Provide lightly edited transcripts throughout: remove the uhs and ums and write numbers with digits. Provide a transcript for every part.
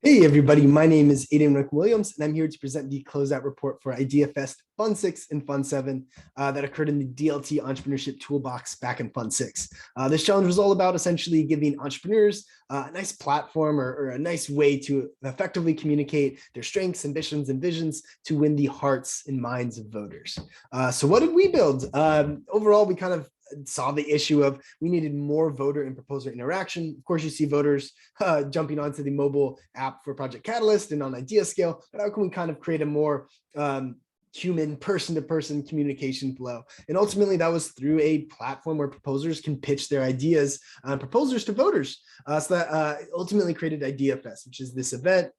Hey everybody, my name is Aiden Rick Williams, and I'm here to present the closeout report for IdeaFest Fun 6 and Fun 7 that occurred in the DLT Entrepreneurship Toolbox back in Fun 6. This challenge was all about essentially giving entrepreneurs a nice platform or a nice way to effectively communicate their strengths, ambitions, and visions to win the hearts and minds of voters. So what did we build? Overall, we kind of saw the issue of we needed more voter and proposer interaction. Of course, you see voters jumping onto the mobile app for Project Catalyst and on IdeaScale, but how can we kind of create a more human person-to-person communication flow? And ultimately, that was through a platform where proposers can pitch their ideas and proposers to voters. So that ultimately created IdeaFest, which is this event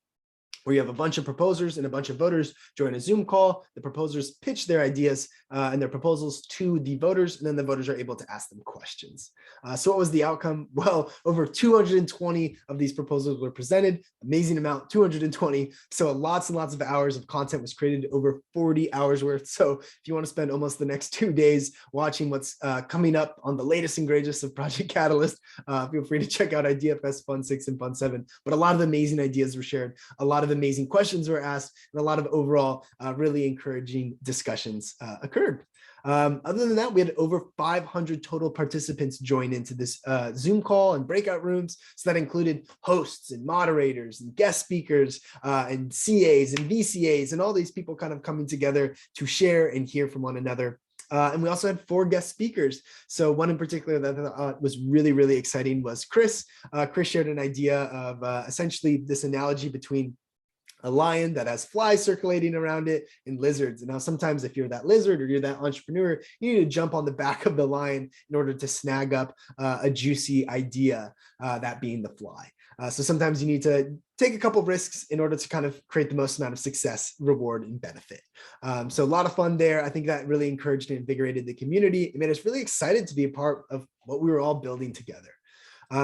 where you have a bunch of proposers and a bunch of voters join a Zoom call. The proposers pitch their ideas and their proposals to the voters, and then the voters are able to ask them questions. So what was the outcome? Well, over 220 of these proposals were presented, amazing amount, 220. So lots and lots of hours of content was created, over 40 hours worth. So if you want to spend almost the next 2 days watching what's coming up on the latest and greatest of Project Catalyst, feel free to check out IdeaFest Fun 6 and Fun 7. But a lot of amazing ideas were shared, a lot of amazing questions were asked, and a lot of overall really encouraging discussions occurred. Other than that, we had over 500 total participants join into this Zoom call and breakout rooms. So that included hosts and moderators and guest speakers and CAs and VCAs and all these people kind of coming together to share and hear from one another. And we also had 4 guest speakers. So one in particular that was really, really exciting was Chris. Chris shared an idea of essentially this analogy between a lion that has flies circulating around it and lizards. And now sometimes if you're that lizard or you're that entrepreneur, you need to jump on the back of the lion in order to snag up a juicy idea, that being the fly. So sometimes you need to take a couple of risks in order to kind of create the most amount of success, reward, and benefit. So a lot of fun there. I think that really encouraged and invigorated the community. It made us really excited to be a part of what we were all building together.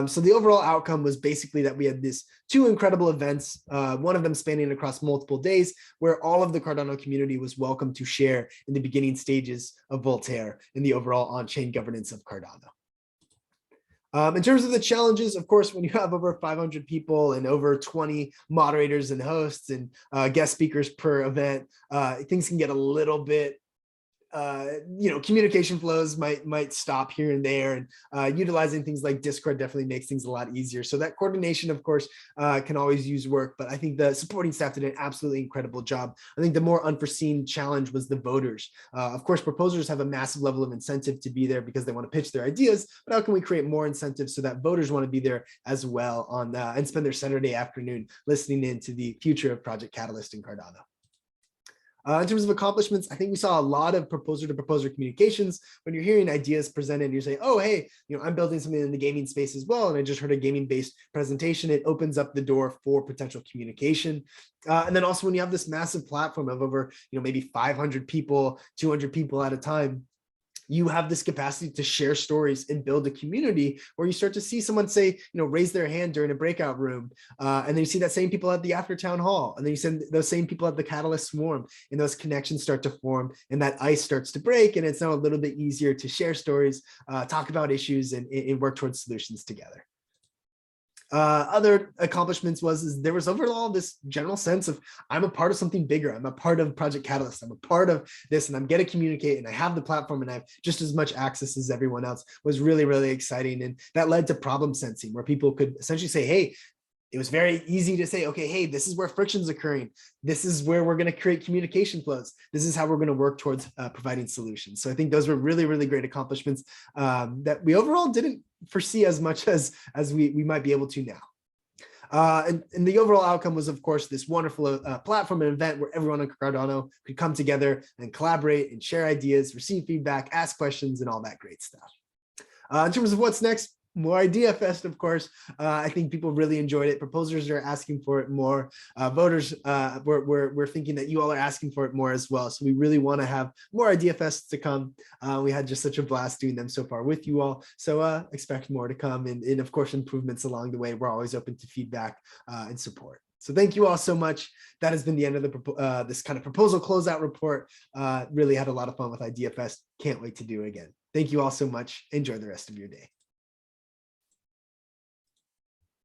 So the overall outcome was basically that we had these 2 incredible events, one of them spanning across multiple days, where all of the Cardano community was welcome to share in the beginning stages of Voltaire and the overall on-chain governance of Cardano. In terms of the challenges, of course, when you have over 500 people and over 20 moderators and hosts and guest speakers per event, things can get a little bit communication flows might stop here and there, and utilizing things like Discord definitely makes things a lot easier. So that coordination, of course, can always use work, but I think the supporting staff did an absolutely incredible job. I think the more unforeseen challenge was the voters. Of course, proposers have a massive level of incentive to be there because they want to pitch their ideas, but how can we create more incentives so that voters want to be there as well on and spend their Saturday afternoon listening in to the future of Project Catalyst in Cardano? In terms of accomplishments, I think we saw a lot of proposer to proposer communications. When you're hearing ideas presented, you're saying, oh, hey, I'm building something in the gaming space as well, and I just heard a gaming-based presentation. It opens up the door for potential communication. And then also when you have this massive platform of over, maybe 500 people, 200 people at a time, you have this capacity to share stories and build a community where you start to see someone say, raise their hand during a breakout room. And then you see that same people at the after town hall. And then you send those same people at the Catalyst Swarm, and those connections start to form and that ice starts to break. And it's now a little bit easier to share stories, talk about issues, and work towards solutions together. Other accomplishments was there was overall this general sense of I'm a part of something bigger. I'm a part of Project Catalyst. I'm a part of this, and I'm getting to communicate, and I have the platform, and I have just as much access as everyone else. Was really, really exciting, and that led to problem sensing, where people could essentially say, hey, it was very easy to say, okay, hey, this is where friction's occurring. This is where we're going to create communication flows. This is how we're going to work towards providing solutions. So I think those were really, really great accomplishments that we overall didn't foresee as much as we might be able to now. And the overall outcome was, of course, this wonderful platform and event where everyone on Cardano could come together and collaborate and share ideas, receive feedback, ask questions, and all that great stuff. In terms of what's next, more IdeaFest, of course. I think people really enjoyed it. Proposers are asking for it more. Voters, we're thinking that you all are asking for it more as well. So we really want to have more IdeaFests to come. We had just such a blast doing them so far with you all. So expect more to come, and of course, improvements along the way. We're always open to feedback and support. So thank you all so much. That has been the end of the this kind of proposal closeout report. Really had a lot of fun with IdeaFest. Can't wait to do it again. Thank you all so much. Enjoy the rest of your day.